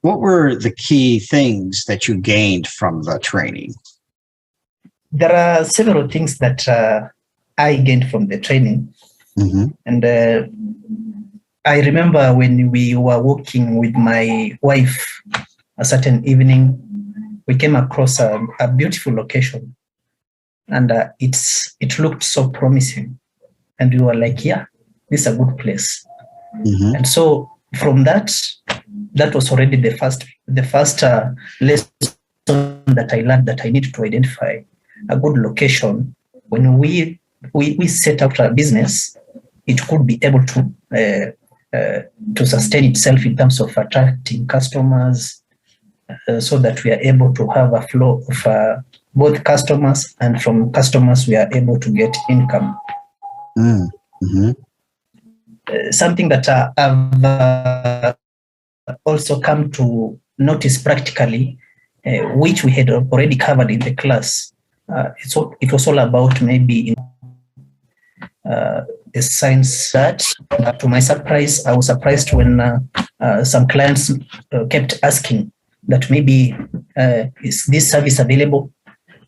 What were the key things that you gained from the training? There are several things that I gained from the training. Mm-hmm. And I remember when we were walking with my wife a certain evening, we came across a beautiful location, and it looked so promising. And we were like, yeah, this is a good place. Mm-hmm. And so from that was already the first lesson that I learned, that I need to identify a good location. When we set up a business, it could be able to sustain itself in terms of attracting customers, so that we are able to have a flow of both customers, and from customers we are able to get income. Mm-hmm. Something that I've also come to notice practically, which we had already covered in the class. It was all about maybe the science that, to my surprise, I was surprised when some clients kept asking that maybe, is this service available?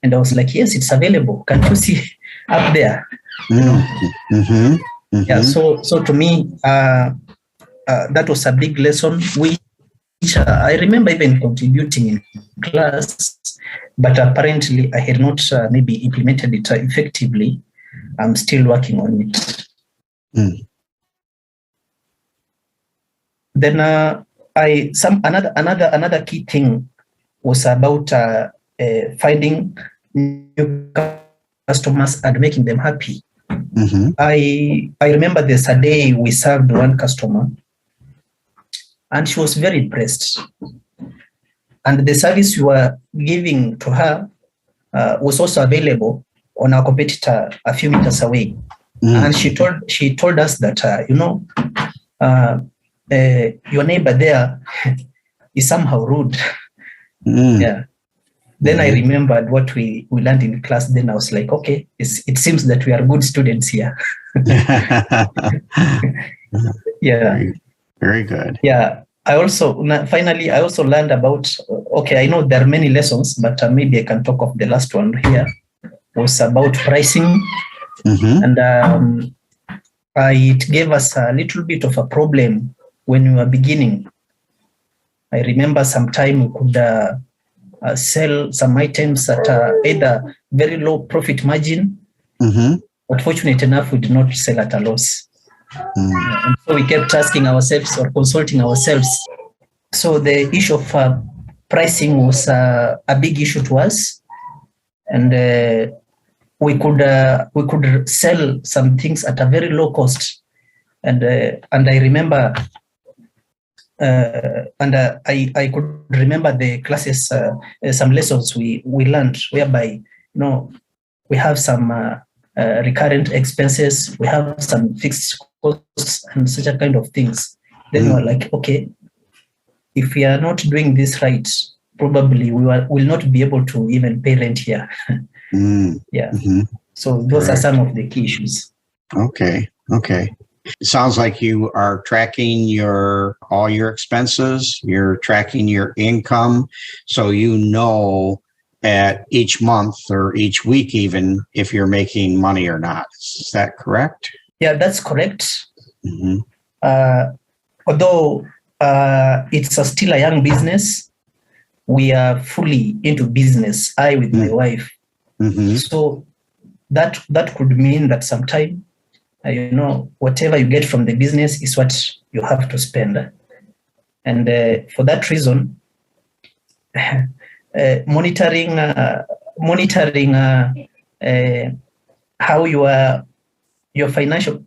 And I was like, yes, it's available. Can't you see up there? Mm-hmm. Mm-hmm. Yeah. So to me, that was a big lesson, which I remember even contributing in class, but apparently I had not maybe implemented it effectively. I'm still working on it. Mm. Then another key thing was about finding new customers and making them happy. Mm-hmm. I remember there's a day we served one customer, and she was very impressed. And the service we were giving to her was also available on our competitor a few meters away. Mm. And she told us that your neighbor there is somehow rude. Mm. Yeah. Then I remembered what we learned in class. Then I was like, okay, it seems that we are good students here. Yeah. Very good. Yeah. Finally, I also learned about, okay, I know there are many lessons, but maybe I can talk of the last one here. Was about pricing. Mm-hmm. And it gave us a little bit of a problem when we were beginning. I remember sometime we could sell some items at either very low profit margin. Mm-hmm. But fortunate enough, we did not sell at a loss. Mm. And so we kept asking ourselves or consulting ourselves. So the issue of pricing was a big issue to us. And we could sell some things at a very low cost. And I remember, I could remember the classes, some lessons we learned, whereby we have some recurrent expenses, we have some fixed costs, and such a kind of things. Then we're like, okay, if we are not doing this right, probably we will not be able to even pay rent here. Yeah. Mm-hmm. So those are some of the key issues. Okay. It sounds like you are tracking all your expenses, you're tracking your income, so at each month or each week even if you're making money or not. Is that correct? Yeah, that's correct. Mm-hmm. Although it's still a young business, we are fully into business, I with my wife. Mm-hmm. So that could mean that sometime, whatever you get from the business is what you have to spend. And for that reason, monitoring how your financial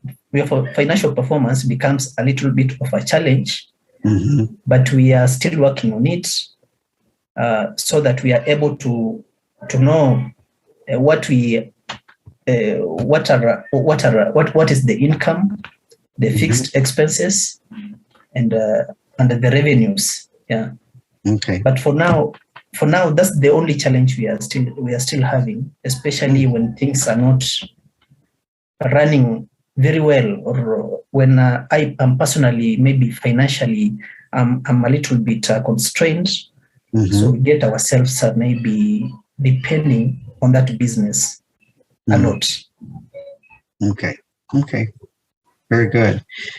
performance becomes a little bit of a challenge. Mm-hmm. But we are still working on it, so that we are able to know what is the income, the fixed expenses, and the revenues. Yeah. Okay. But for now, that's the only challenge we are still having, especially when things are not running very well, or when I am personally maybe financially I'm a little bit constrained. So we get ourselves maybe depending on that business a lot. Okay. Very good.